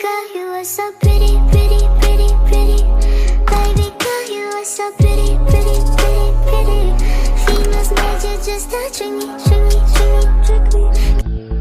girl, you are so pretty, pretty, pretty, pretty. Baby girl, you are so pretty, pretty, pretty, pretty. Females made you just to trick me, trick me, trick me, trick me.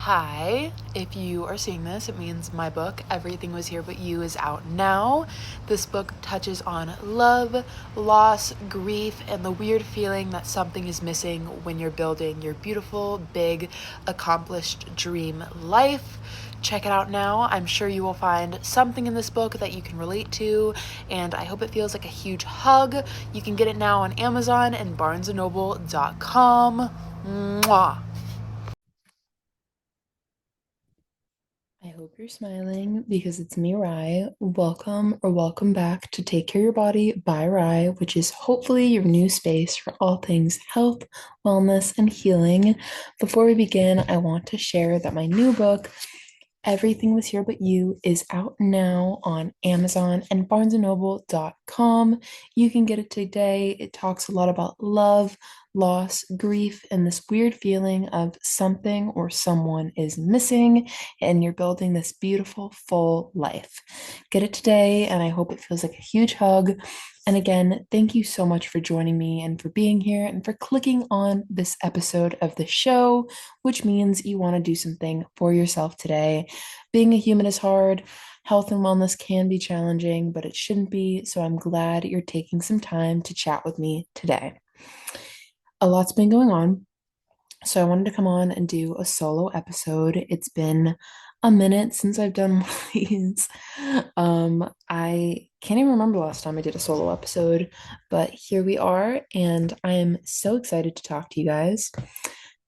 Hi, if you are seeing this, it means my book, Everything Was Here But You, is out now. This book touches on love, loss, grief, and the weird feeling that something is missing when you're building your beautiful, big, accomplished dream life. Check it out now. I'm sure you will find something in this book that you can relate to, and I hope it feels like a huge hug. You can get it now on Amazon and barnesandnoble.com. Mwah! I hope you're smiling because it's me, Rye. Welcome back to Take Care of Your Body by Rye, which is hopefully your new space for all things health, wellness, and healing. Before we begin, I want to share that my new book, Everything Was Here But You, is out now on Amazon and barnesandnoble.com. You can get it today. It talks a lot about love, loss, grief, and this weird feeling of something or someone is missing, and you're building this beautiful, full life. Get it today, and I hope it feels like a huge hug. And again, thank you so much for joining me and for being here and for clicking on this episode of the show, which means you want to do something for yourself today. Being a human is hard. Health and wellness can be challenging, but it shouldn't be. So I'm glad you're taking some time to chat with me today. A lot's been going on. So I wanted to come on and do a solo episode. It's been a minute since I've done one of these. I can't even remember the last time I did a solo episode, but here we are, and I am so excited to talk to you guys.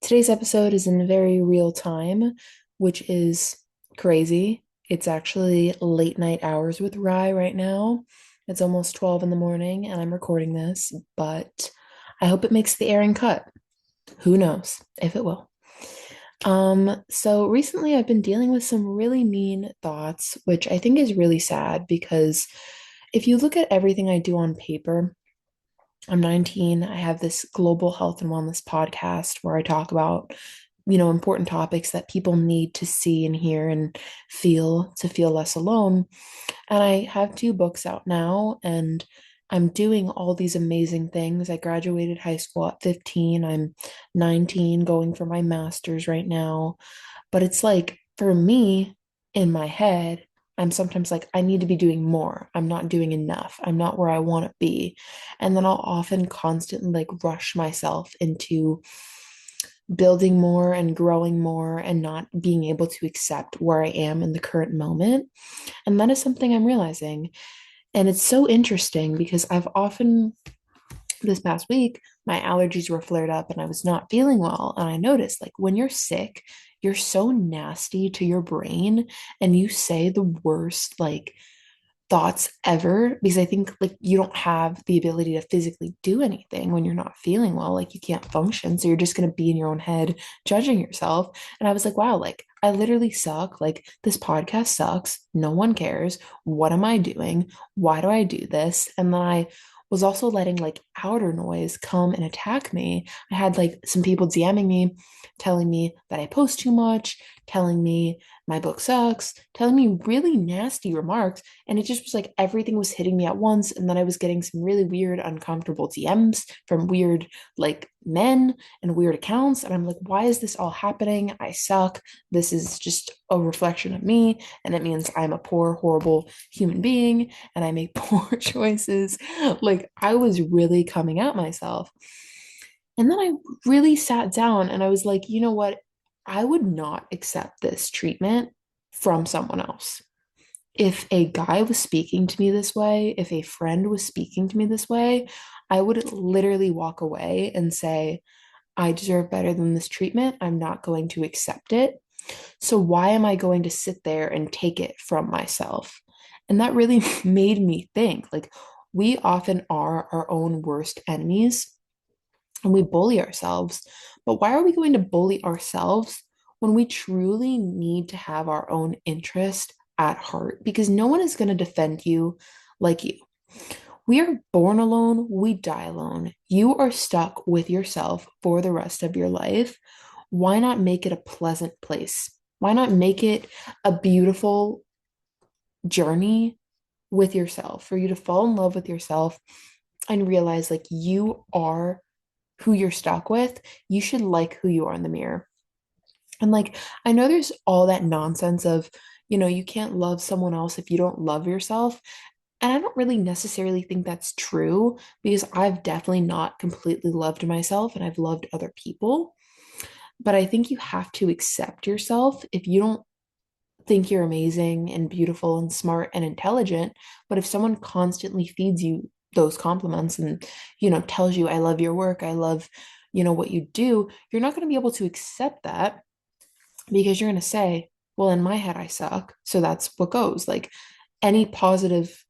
Today's episode is in very real time, which is crazy. It's actually late night hours with Rye right now. It's almost 12 in the morning, and I'm recording this, but I hope it makes the airing cut. Who knows if it will. So recently I've been dealing with some really mean thoughts, which I think is really sad because if you look at everything I do on paper, I'm 19. I have this global health and wellness podcast where I talk about, important topics that people need to see and hear and feel to feel less alone. And I have two books out now, and I'm doing all these amazing things. I graduated high school at 15. I'm 19, going for my master's right now. But it's like, for me, in my head, I'm sometimes like, I need to be doing more. I'm not doing enough. I'm not where I want to be. And then I'll often constantly like rush myself into building more and growing more and not being able to accept where I am in the current moment. And that is something I'm realizing. And it's so interesting because I've often, this past week, my allergies were flared up and I was not feeling well. And I noticed, like, when you're sick, you're so nasty to your brain and you say the worst, like, thoughts ever because I think like you don't have the ability to physically do anything when you're not feeling well, like you can't function, so you're just going to be in your own head judging yourself. And I was like, wow, like I literally suck, like this podcast sucks, no one cares, what am I doing, why do I do this? And then I was also letting like outer noise come and attack me. I had like some people DMing me telling me that I post too much, telling me my book sucks, telling me really nasty remarks. And it just was like everything was hitting me at once. And then I was getting some really weird, uncomfortable DMs from weird, like men and weird accounts. And I'm like, why is this all happening? I suck. This is just a reflection of me. And it means I'm a poor, horrible human being and I make poor choices. Like I was really coming at myself. And then I really sat down and I was like, you know what? I would not accept this treatment from someone else. If a guy was speaking to me this way, if a friend was speaking to me this way, I would literally walk away and say, I deserve better than this treatment. I'm not going to accept it. So why am I going to sit there and take it from myself? And that really made me think like, we often are our own worst enemies and we bully ourselves. But why are we going to bully ourselves when we truly need to have our own interest at heart? Because no one is going to defend you like you. We are born alone, we die alone. You are stuck with yourself for the rest of your life. Why not make it a pleasant place? Why not make it a beautiful journey with yourself, for you to fall in love with yourself and realize like you are who you're stuck with. You should like who you are in the mirror. And like, I know there's all that nonsense of, you can't love someone else if you don't love yourself. And I don't really necessarily think that's true because I've definitely not completely loved myself and I've loved other people. But I think you have to accept yourself if you don't think you're amazing and beautiful and smart and intelligent. But if someone constantly feeds you those compliments and, tells you, I love your work, I love, what you do, you're not going to be able to accept that because you're going to say, well, in my head, I suck. So that's what goes. Like any positive,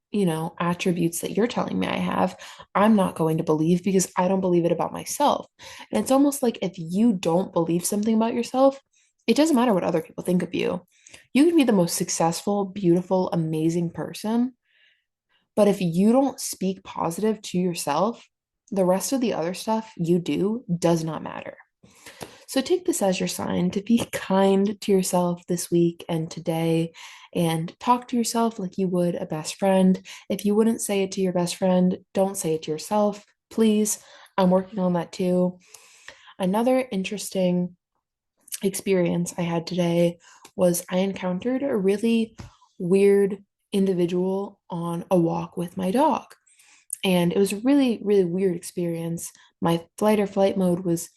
attributes that you're telling me I have, I'm not going to believe because I don't believe it about myself. And it's almost like if you don't believe something about yourself, it doesn't matter what other people think of you. You can be the most successful, beautiful, amazing person. But if you don't speak positive to yourself, the rest of the other stuff you do does not matter. So take this as your sign to be kind to yourself this week and today and talk to yourself like you would a best friend. If you wouldn't say it to your best friend, don't say it to yourself, please. I'm working on that too. Another interesting experience I had today was I encountered a really weird individual on a walk with my dog. And it was a really, really weird experience. My flight or flight mode was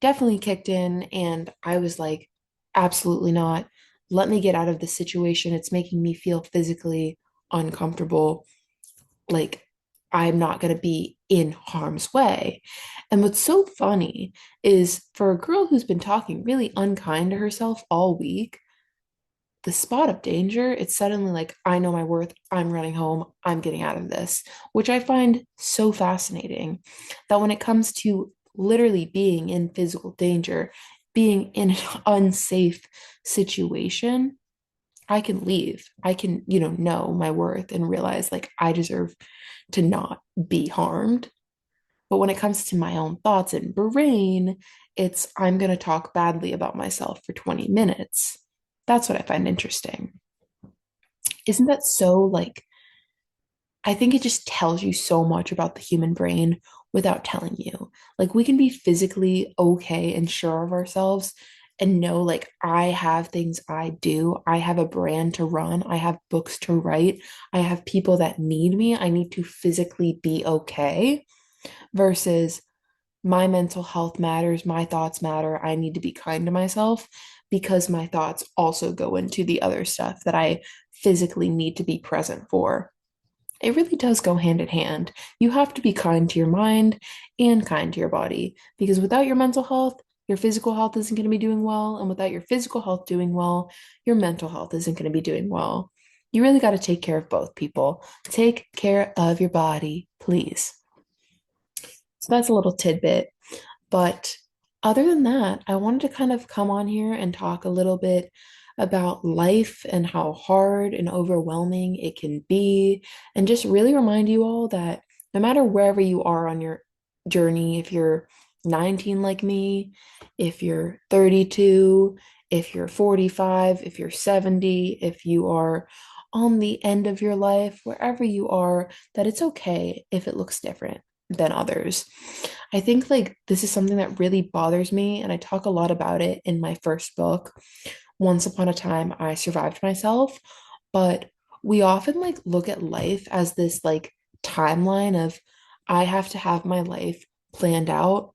definitely kicked in, and I was like, absolutely not. Let me get out of this situation. It's making me feel physically uncomfortable. Like, I'm not going to be in harm's way. And what's so funny is for a girl who's been talking really unkind to herself all week, the spot of danger, it's suddenly like, I know my worth. I'm running home. I'm getting out of this, which I find so fascinating that when it comes to literally being in physical danger, being in an unsafe situation, I can leave. I can, know my worth and realize like I deserve to not be harmed. But when it comes to my own thoughts and brain, it's I'm going to talk badly about myself for 20 minutes. That's what I find interesting. Isn't that so like, I think it just tells you so much about the human brain without telling you. Like, we can be physically okay and sure of ourselves and know, like, I have things I do. I have a brand to run. I have books to write. I have people that need me. I need to physically be okay versus my mental health matters, my thoughts matter. I need to be kind to myself because my thoughts also go into the other stuff that I physically need to be present for. It really does go hand in hand. You have to be kind to your mind and kind to your body because without your mental health, your physical health isn't going to be doing well. And without your physical health doing well, your mental health isn't going to be doing well. You really got to take care of both people. Take care of your body, please. So that's a little tidbit. But other than that, I wanted to kind of come on here and talk a little bit about life and how hard and overwhelming it can be, and just really remind you all that no matter wherever you are on your journey, if you're 19 like me, if you're 32, if you're 45, if you're 70, if you are on the end of your life, wherever you are, that it's okay if it looks different than others. I think like this is something that really bothers me, and I talk a lot about it in my first book, Once Upon a Time I Survived Myself. But we often like look at life as this like timeline of I have to have my life planned out.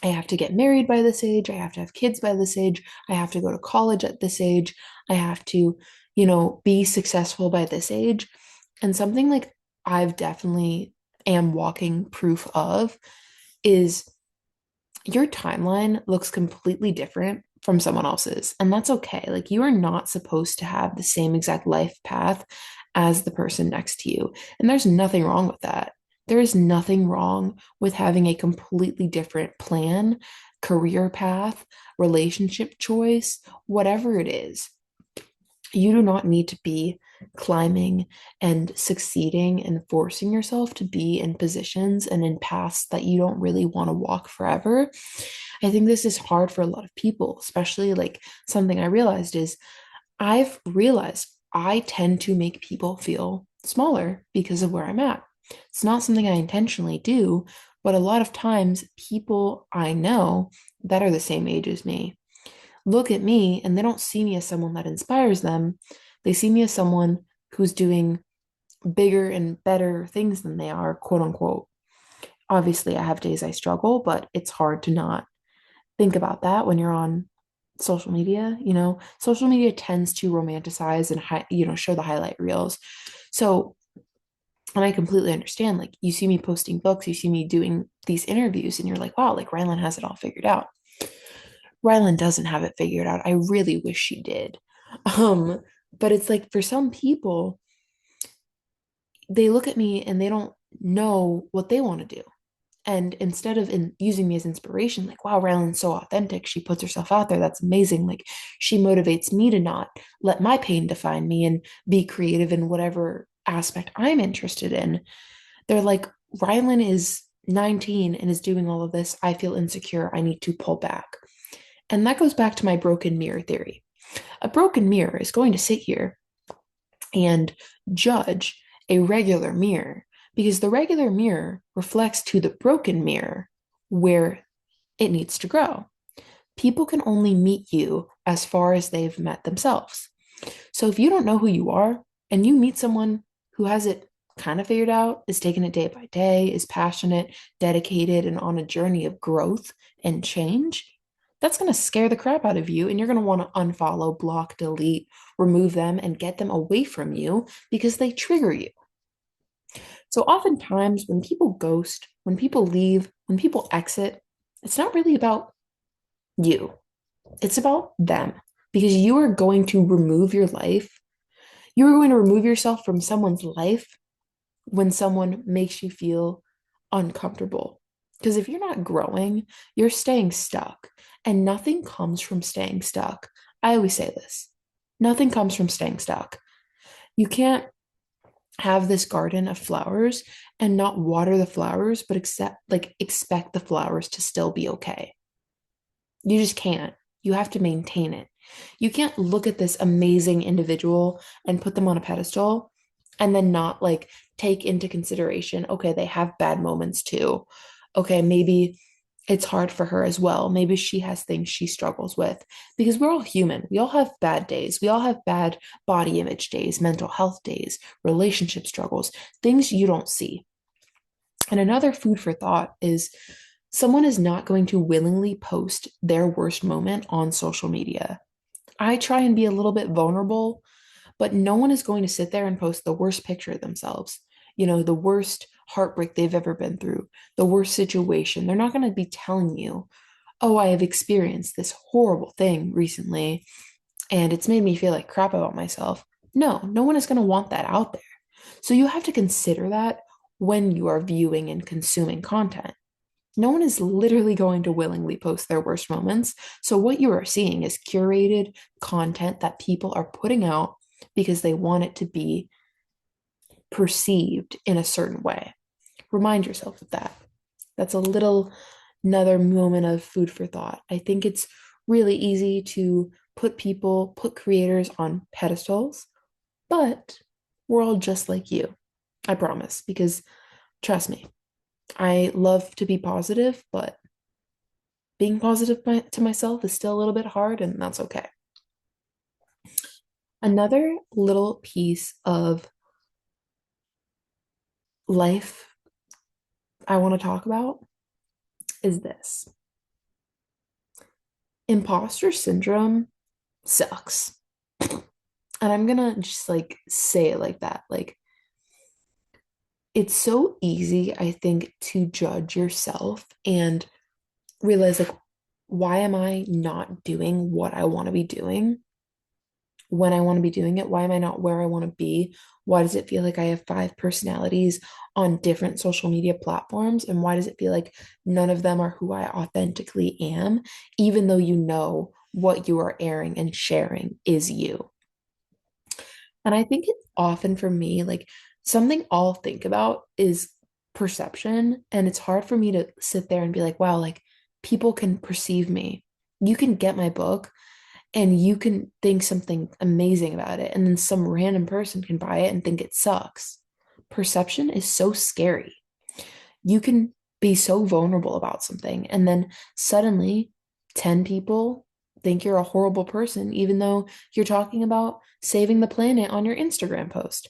I have to get married by this age. I have to have kids by this age. I have to go to college at this age. I have to, be successful by this age. And something like I've definitely am walking proof of is your timeline looks completely different from someone else's. And that's okay. Like, you are not supposed to have the same exact life path as the person next to you. And there's nothing wrong with that. There is nothing wrong with having a completely different plan, career path, relationship choice, whatever it is. You do not need to be climbing and succeeding and forcing yourself to be in positions and in paths that you don't really want to walk forever. I think this is hard for a lot of people, especially like something I realized is I've realized I tend to make people feel smaller because of where I'm at. It's not something I intentionally do, but a lot of times people I know that are the same age as me look at me and they don't see me as someone that inspires them. They see me as someone who's doing bigger and better things than they are, quote unquote. Obviously, I have days I struggle, but it's hard to not think about that when you're on social media. Social media tends to romanticize and show the highlight reels. So, and I completely understand, like, you see me posting books, you see me doing these interviews, and you're like, wow, like Rylan has it all figured out. Rylan doesn't have it figured out. I really wish she did. Um, but it's like for some people, they look at me and they don't know what they want to do. And instead of using me as inspiration, like, wow, Rylan's so authentic. She puts herself out there. That's amazing. Like, she motivates me to not let my pain define me and be creative in whatever aspect I'm interested in. They're like, Rylan is 19 and is doing all of this. I feel insecure. I need to pull back. And that goes back to my broken mirror theory. A broken mirror is going to sit here and judge a regular mirror because the regular mirror reflects to the broken mirror where it needs to grow. People can only meet you as far as they've met themselves. So if you don't know who you are and you meet someone who has it kind of figured out, is taking it day by day, is passionate, dedicated, and on a journey of growth and change, that's going to scare the crap out of you. And you're going to want to unfollow, block, delete, remove them, and get them away from you because they trigger you. So oftentimes, when people ghost, when people leave, when people exit, it's not really about you, it's about them because you are going to remove your life. You are going to remove yourself from someone's life when someone makes you feel uncomfortable. Because if you're not growing, you're staying stuck, and nothing comes from staying stuck. I always say this, nothing comes from staying stuck. You can't have this garden of flowers and not water the flowers, but expect the flowers to still be okay. You just can't. You have to maintain it. You can't look at this amazing individual and put them on a pedestal and then not like take into consideration, okay, they have bad moments too. Okay, maybe it's hard for her as well. Maybe she has things she struggles with because we're all human. We all have bad days. We all have bad body image days, mental health days, relationship struggles, things you don't see. And another food for thought is someone is not going to willingly post their worst moment on social media. I try and be a little bit vulnerable, but no one is going to sit there and post the worst picture of themselves, the worst heartbreak they've ever been through, the worst situation. They're not going to be telling you, oh, I have experienced this horrible thing recently and it's made me feel like crap about myself. No, no one is going to want that out there. So you have to consider that when you are viewing and consuming content. No one is literally going to willingly post their worst moments. So, what you are seeing is curated content that people are putting out because they want it to be perceived in a certain way. Remind yourself of that. That's a little another moment of food for thought. I think it's really easy to put creators on pedestals, but we're all just like you. I promise, because trust me, I love to be positive, but being positive to myself is still a little bit hard, and that's okay. Another little piece of life I want to talk about is this. Imposter syndrome sucks. And I'm gonna just like say it like that. Like, it's so easy, I think, to judge yourself and realize, like, why am I not doing what I want to be doing when I want to be doing it? Why am I not where I want to be? Why does it feel like I have five personalities on different social media platforms? And why does it feel like none of them are who I authentically am, even though you know what you are airing and sharing is you? And I think it's often for me, like something I'll think about is perception. And it's hard for me to sit there and be like, wow, like people can perceive me. You can get my book and you can think something amazing about it, and then some random person can buy it and think it sucks. Perception is so scary. You can be so vulnerable about something, and then suddenly 10 people think you're a horrible person, even though you're talking about saving the planet on your Instagram post.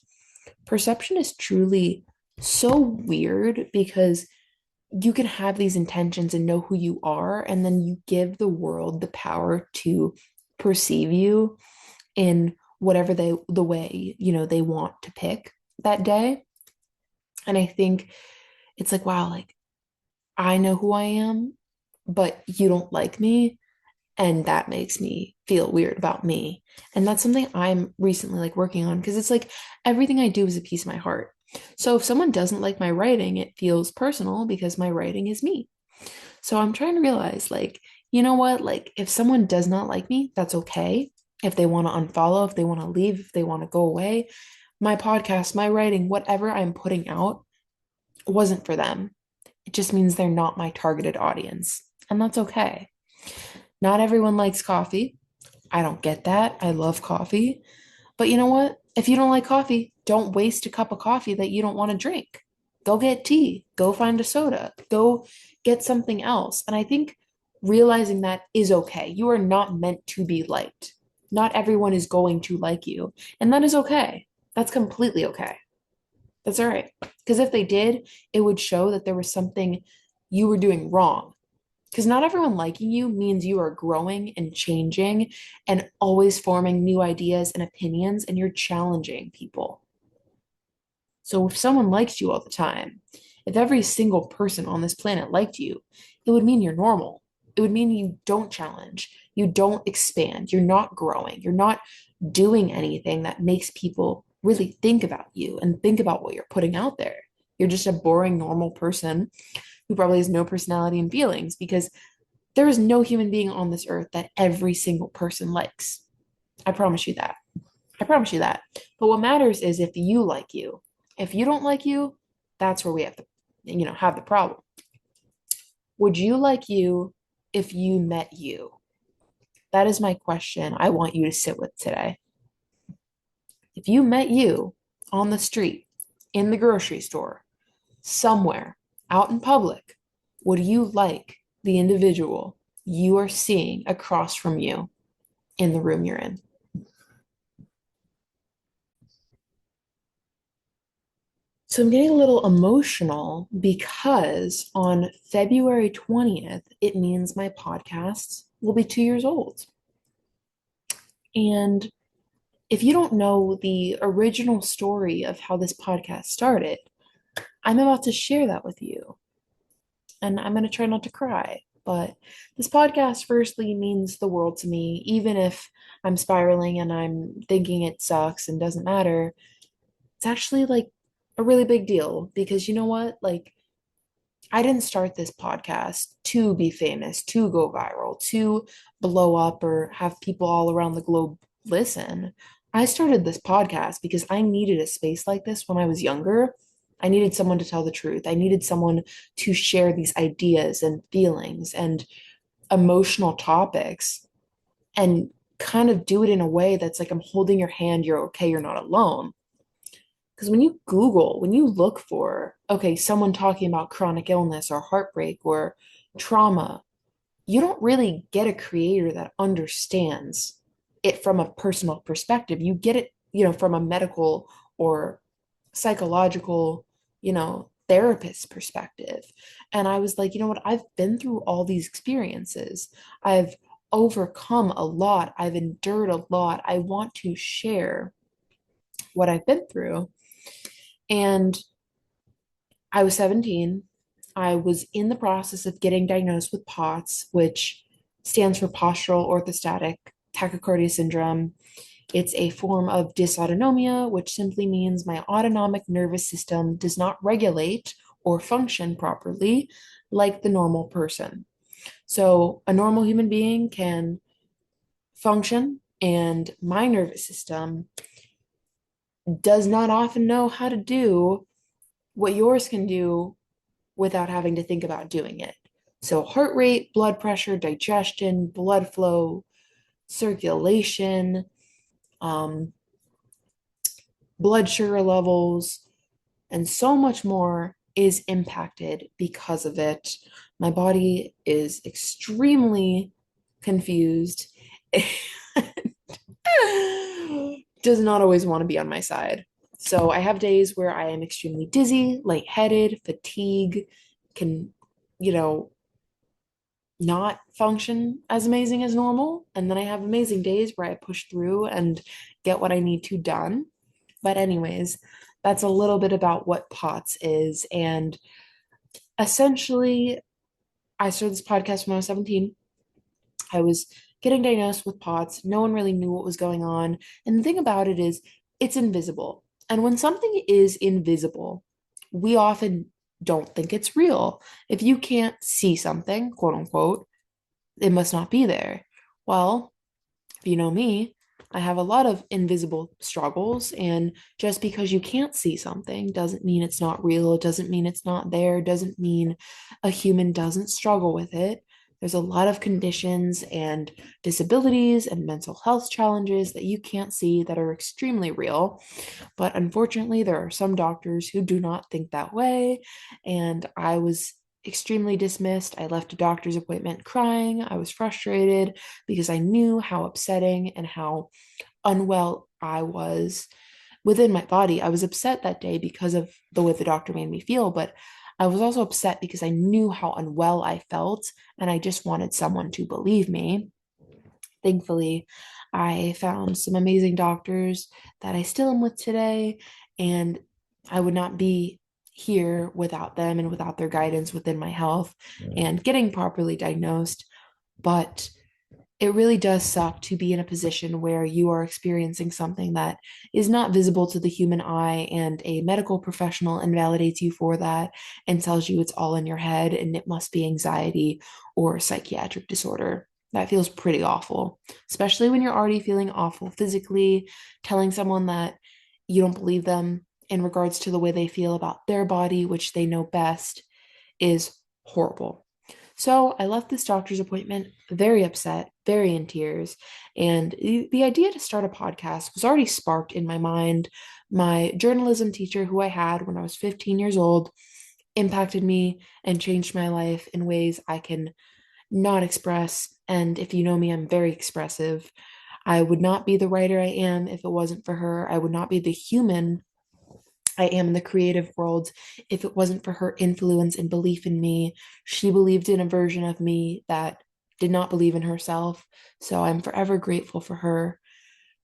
Perception is truly so weird because you can have these intentions and know who you are, and then you give the world the power to perceive you in whatever the way, they want to pick that day. And I think it's like, wow, like I know who I am, but you don't like me, and that makes me feel weird about me. And that's something I'm recently like working on because it's like everything I do is a piece of my heart. So if someone doesn't like my writing, it feels personal because my writing is me. So I'm trying to realize, like, you know what? Like, if someone does not like me, that's okay. If they want to unfollow, if they want to leave, if they want to go away, my podcast, my writing, whatever I'm putting out wasn't for them. It just means they're not my targeted audience. And that's okay. Not everyone likes coffee. I don't get that. I love coffee. But you know what? If you don't like coffee, don't waste a cup of coffee that you don't want to drink. Go get tea. Go find a soda. Go get something else. And I think realizing that is okay. You are not meant to be liked. Not everyone is going to like you. And that is okay. That's completely okay. That's all right. Because if they did, it would show that there was something you were doing wrong. Because not everyone liking you means you are growing and changing and always forming new ideas and opinions, and you're challenging people. So if someone likes you all the time, if every single person on this planet liked you, it would mean you're normal. It would mean you don't challenge, you don't expand, you're not growing, you're not doing anything that makes people really think about you and think about what you're putting out there. You're just a boring, normal person who probably has no personality and feelings because there is no human being on this earth that every single person likes. I promise you that. I promise you that. But what matters is if you like you. If you don't like you, that's where we have to, have the problem. Would you like you if you met you? That is my question I want you to sit with today. If you met you on the street, in the grocery store, somewhere, out in public, would you like the individual you are seeing across from you in the room you're in? So I'm getting a little emotional because on February 20th, it means my podcast will be 2 years old. And if you don't know the original story of how this podcast started, I'm about to share that with you. And I'm going to try not to cry. But this podcast, firstly, means the world to me, even if I'm spiraling and I'm thinking it sucks and doesn't matter. It's actually like a really big deal because you know what? Like, I didn't start this podcast to be famous, to go viral, to blow up or have people all around the globe listen. I started this podcast because I needed a space like this when I was younger. I needed someone to tell the truth. I needed someone to share these ideas and feelings and emotional topics and kind of do it in a way that's like I'm holding your hand, you're okay, you're not alone. Because when you look for, okay, someone talking about chronic illness or heartbreak or trauma, you don't really get a creator that understands it from a personal perspective. You get it, from a medical or psychological, therapist perspective. And I was like, you know what? I've been through all these experiences. I've overcome a lot. I've endured a lot. I want to share what I've been through. And I was 17. I was in the process of getting diagnosed with POTS, which stands for postural orthostatic tachycardia syndrome. It's a form of dysautonomia, which simply means my autonomic nervous system does not regulate or function properly like the normal person. So, a normal human being can function, and my nervous system does not often know how to do what yours can do without having to think about doing it. So, heart rate, blood pressure, digestion, blood flow, circulation, um, blood sugar levels, and so much more is impacted because of it. My body is extremely confused. Does not always want to be on my side. So I have days where I am extremely dizzy, lightheaded, fatigue, can, you know, not function as amazing as normal. And then I have amazing days where I push through and get what I need to done. But, anyways, that's a little bit about what POTS is. And essentially, I started this podcast when I was 17. I was getting diagnosed with POTS. No one really knew what was going on. And the thing about it is, it's invisible. And when something is invisible, we often don't think it's real. If you can't see something, quote unquote, it must not be there. Well, if you know me, I have a lot of invisible struggles, and just because you can't see something doesn't mean it's not real. It doesn't mean it's not there. It doesn't mean a human doesn't struggle with it. There's a lot of conditions and disabilities and mental health challenges that you can't see that are extremely real. But unfortunately, there are some doctors who do not think that way. And I was extremely dismissed. I left a doctor's appointment crying. I was frustrated because I knew how upsetting and how unwell I was within my body. I was upset that day because of the way the doctor made me feel, but I was also upset because I knew how unwell I felt and I just wanted someone to believe me. Thankfully, I found some amazing doctors that I still am with today, and I would not be here without them and without their guidance within my health and getting properly diagnosed. But it really does suck to be in a position where you are experiencing something that is not visible to the human eye, and a medical professional invalidates you for that and tells you it's all in your head and it must be anxiety or psychiatric disorder. That feels pretty awful, especially when you're already feeling awful physically. Telling someone that you don't believe them in regards to the way they feel about their body, which they know best, is horrible. So I left this doctor's appointment very upset, very in tears. And the idea to start a podcast was already sparked in my mind. My journalism teacher, who I had when I was 15 years old, impacted me and changed my life in ways I can not express. And if you know me, I'm very expressive. I would not be the writer I am if it wasn't for her. I would not be the human I am in the creative world if it wasn't for her influence and belief in me. She believed in a version of me that did not believe in herself. So I'm forever grateful for her.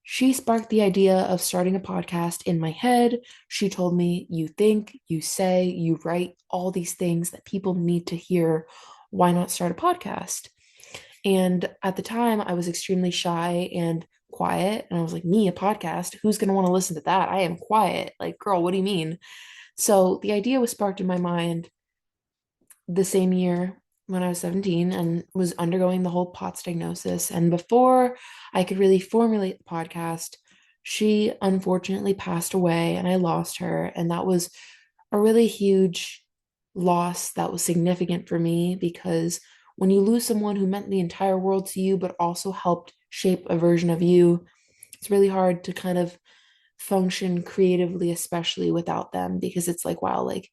She sparked the idea of starting a podcast in my head. She told me, you think, you say, you write all these things that people need to hear. Why not start a podcast? And at the time, I was extremely shy and quiet. And I was like, me, a podcast? Who's going to want to listen to that? I am quiet. Like, girl, what do you mean? So the idea was sparked in my mind the same year when I was 17 and was undergoing the whole POTS diagnosis. And before I could really formulate the podcast, she unfortunately passed away and I lost her. And that was a really huge loss that was significant for me, because when you lose someone who meant the entire world to you, but also helped shape a version of you, it's really hard to kind of function creatively, especially without them, because it's like, wow, like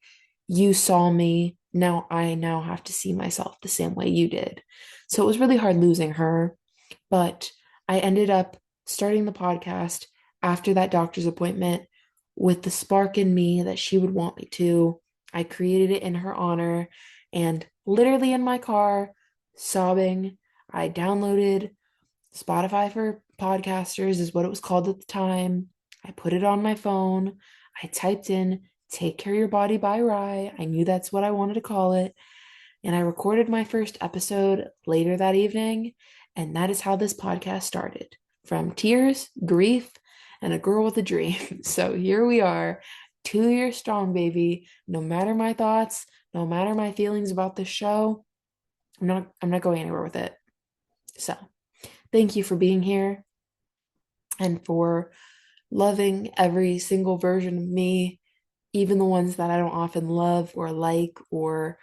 you saw me. Now I now have to see myself the same way you did. So it was really hard losing her. But I ended up starting the podcast after that doctor's appointment with the spark in me that she would want me to. I created it in her honor, and literally in my car, sobbing, I downloaded Spotify for podcasters, is what it was called at the time. I put it on my phone. I typed in Take Care of Your Body by Rye. I knew that's what I wanted to call it. And I recorded my first episode later that evening. And that is how this podcast started, from tears, grief, and a girl with a dream. So here we are, 2 years strong, baby. No matter my thoughts, no matter my feelings about this show, I'm not going anywhere with it. So thank you for being here and for loving every single version of me, even the ones that I don't often love or like or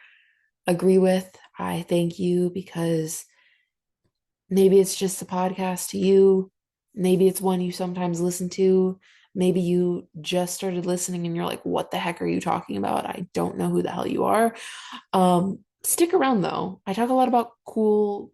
agree with. I thank you, because Maybe it's just a podcast to you. Maybe it's one you sometimes listen to. Maybe you just started listening and you're like, what the heck are you talking about? I don't know who the hell you are. Stick around though. I talk a lot about cool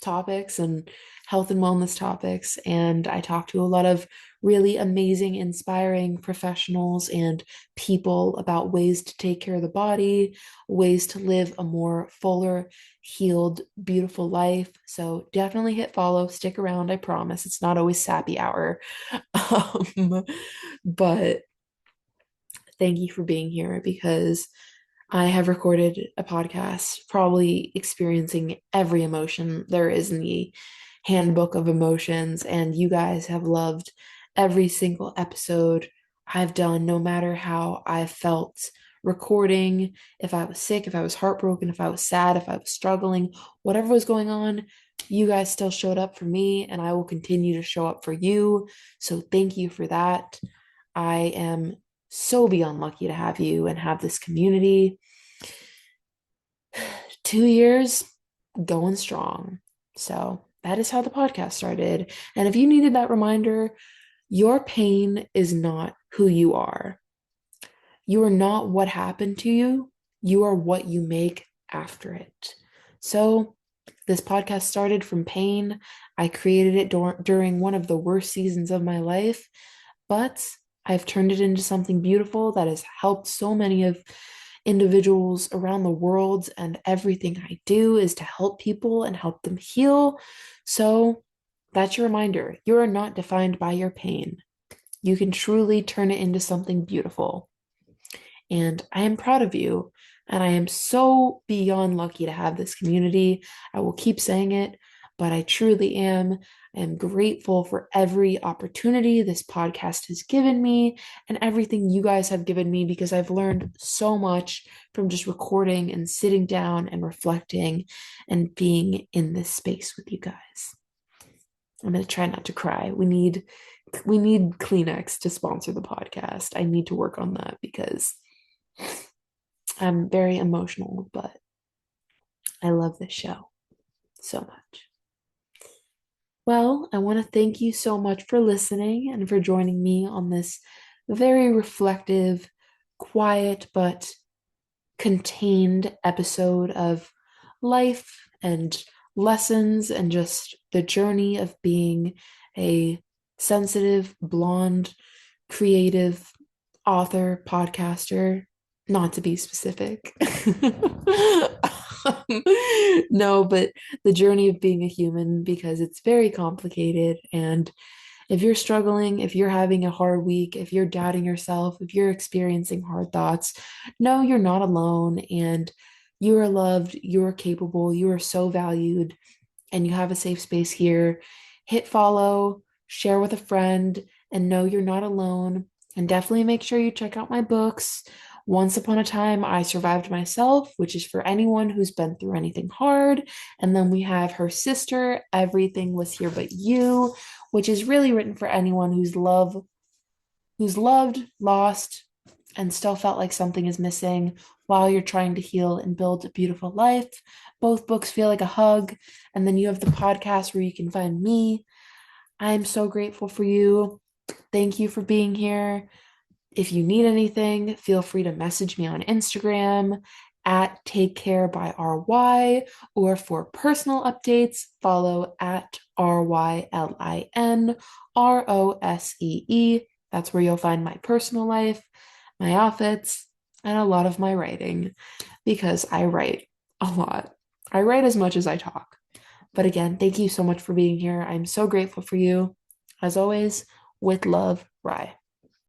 topics and health and wellness topics, and I talk to a lot of really amazing, inspiring professionals and people about ways to take care of the body, ways to live a more fuller, healed, beautiful life. So definitely hit follow, stick around. I promise it's not always sappy hour. Um, but thank you for being here because I have recorded a podcast, probably experiencing every emotion there is in the handbook of emotions, and you guys have loved every single episode I've done, no matter how I felt recording, if I was sick, if I was heartbroken, if I was sad, if I was struggling, whatever was going on. You guys still showed up for me, and I will continue to show up for you. So, thank you for that. I am so beyond lucky to have you and have this community. 2 years going strong. So that is how the podcast started. And if you needed that reminder, your pain is not who you are. You are not what happened to you. You are what you make after it. So this podcast started from pain. I created it during one of the worst seasons of my life, but I've turned it into something beautiful that has helped so many of individuals around the world, and everything I do is to help people and help them heal. So that's your reminder. You are not defined by your pain. You can truly turn it into something beautiful. And I am proud of you. And I am so beyond lucky to have this community. I will keep saying it, but I truly am. I am grateful for every opportunity this podcast has given me and everything you guys have given me, because I've learned so much from just recording and sitting down and reflecting and being in this space with you guys. I'm going to try not to cry. We need Kleenex to sponsor the podcast. I need to work on that because I'm very emotional, but I love this show so much. Well, I want to thank you so much for listening and for joining me on this very reflective, quiet, but contained episode of life and lessons and just the journey of being a sensitive, blonde, creative author, podcaster, not to be specific. No, but the journey of being a human, because it's very complicated. And if you're struggling, if you're having a hard week, if you're doubting yourself, if you're experiencing hard thoughts, no, you're not alone. And you are loved, you are capable, you are so valued, and you have a safe space here. Hit follow, share with a friend, and know you're not alone. And definitely make sure you check out my books. Once Upon a Time, I Survived Myself, which is for anyone who's been through anything hard. And then we have her sister, Everything Was Here But You, which is really written for anyone who's loved, lost, and still felt like something is missing while you're trying to heal and build a beautiful life. Both books feel like a hug. And then you have the podcast where you can find me. I'm so grateful for you. Thank you for being here. If you need anything, feel free to message me on Instagram at Take Care by RY, or for personal updates, follow at RYLINROSEE. That's where you'll find my personal life, my outfits, and a lot of my writing, because I write a lot. I write as much as I talk. But again, thank you so much for being here. I'm so grateful for you. As always, with love, Rye.